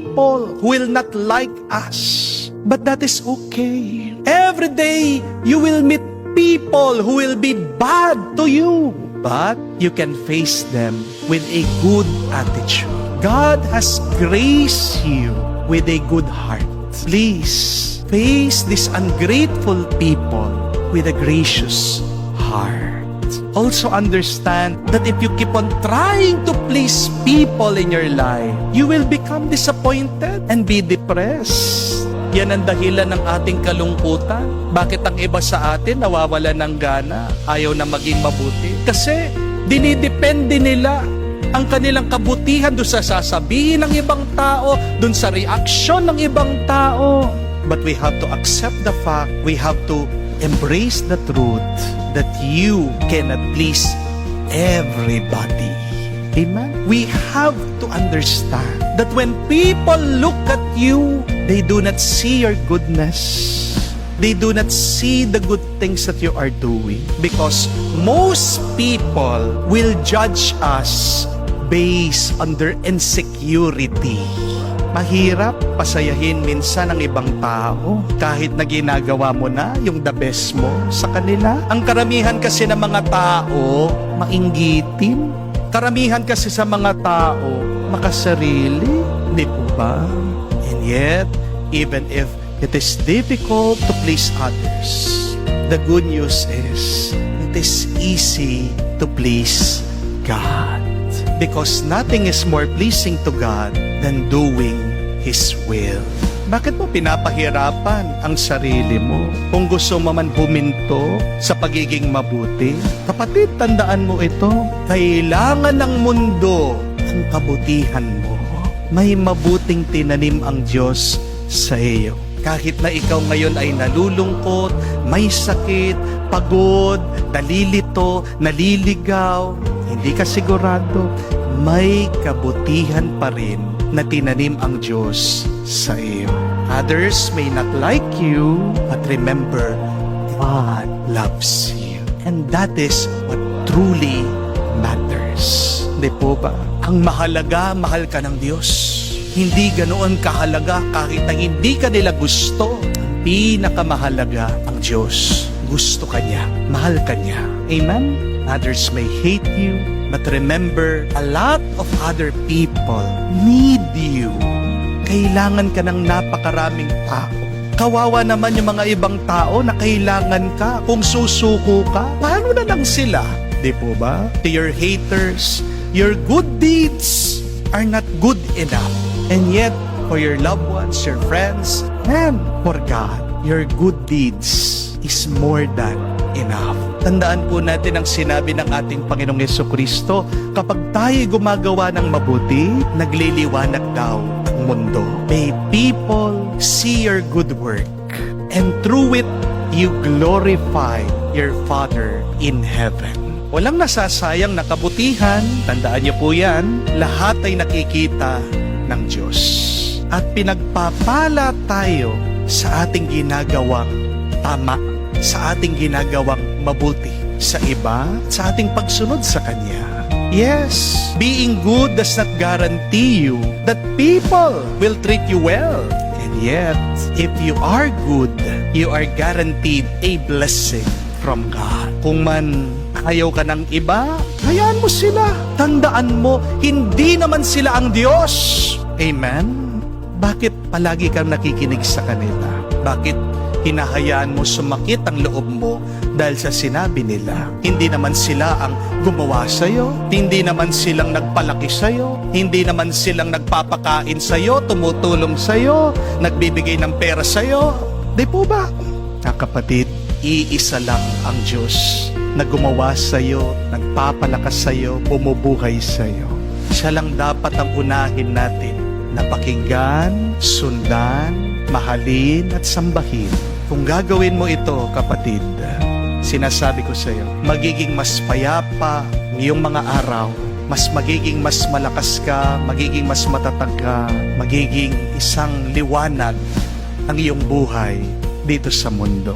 people who will not like us. But that is okay. Every day, you will meet people who will be bad to you. But you can face them with a good attitude. God has graced you with a good heart. Please, face these ungrateful people with a gracious heart. Also understand that if you keep on trying to please people in your life, you will become disappointed and be depressed. Yan ang dahilan ng ating kalungkutan. Bakit ang iba sa atin nawawala ng gana, ayaw na maging mabuti? Kasi dinidepende nila ang kanilang kabutihan doon sa sasabihin ng ibang tao, doon sa reaksyon ng ibang tao. But we have to accept the fact, we have to embrace the truth that you cannot please everybody. Amen? We have to understand that when people look at you, they do not see your goodness. They do not see the good things that you are doing. Because most people will judge us based on their insecurity. Mahirap pasayahin minsan ang ibang tao kahit na ginagawa mo na yung the best mo sa kanila. Ang karamihan kasi ng mga tao, mainggitin. Karamihan kasi sa mga tao, makasarili. Di po ba? And yet, even if it is difficult to please others, the good news is, it is easy to please God. Because nothing is more pleasing to God than doing His will. Bakit mo pinapahirapan ang sarili mo? Kung gusto mo man huminto sa pagiging mabuti, kapatid, tandaan mo ito. Kailangan ng mundo ang kabutihan mo. May mabuting tinanim ang Diyos sa iyo. Kahit na ikaw ngayon ay nalulungkot, may sakit, pagod, nalilito, naliligaw, hindi ka sigurado, may kabutihan pa rin na tinanim ang Diyos sa iyo. Others may not like you, but remember, God loves you. And that is what truly matters. Di po ba? Ang mahalaga, mahal ka ng Diyos. Hindi ganoon kahalaga kahit na hindi ka nila gusto. Ang pinakamahalaga ang Diyos. Gusto ka niya. Mahal ka niya. Amen? Others may hate you, but remember, a lot of other people need you. Kailangan ka ng napakaraming tao. Kawawa naman yung mga ibang tao na kailangan ka. Kung susuko ka, paano na lang sila? Di po ba? To your haters, your good deeds are not good enough. And yet, for your loved ones, your friends, and for God, your good deeds is more than enough. Tandaan po natin ang sinabi ng ating Panginoong Jesucristo, kapag tayo gumagawa ng mabuti, nagliliwanag daw ang mundo. May people see your good work, and through it, you glorify your Father in heaven. Walang nasasayang na kabutihan, tandaan niyo po yan, lahat ay nakikita ng Diyos. At pinagpapala tayo sa ating ginagawang tama, sa ating ginagawang mabuti sa iba, sa ating pagsunod sa Kanya. Yes, being good does not guarantee you that people will treat you well. And yet, if you are good, you are guaranteed a blessing from God. Kung man ayaw ka ng iba, hayaan mo sila. Tandaan mo, hindi naman sila ang Diyos. Amen? Bakit palagi kang nakikinig sa kanila? Bakit hinahayaan mo sumakit ang loob mo dahil sa sinabi nila? Hindi naman sila ang gumawa sa'yo, hindi naman silang nagpalaki sa'yo, hindi naman silang nagpapakain sa'yo, tumutulong sa'yo, nagbibigay ng pera sa'yo. Di po ba? Kapatid, iisa lang ang Diyos na gumawa sa'yo, nagpapalakas sa'yo, bumubuhay sa'yo. Siya lang dapat ang unahin natin na pakinggan, sundan, mahalin at sambahin. Kung gagawin mo ito, kapatid, sinasabi ko sa iyo, magiging mas payapa ngayong mga araw, mas malakas ka, magiging mas matatag ka, magiging isang liwanag ang iyong buhay dito sa mundo.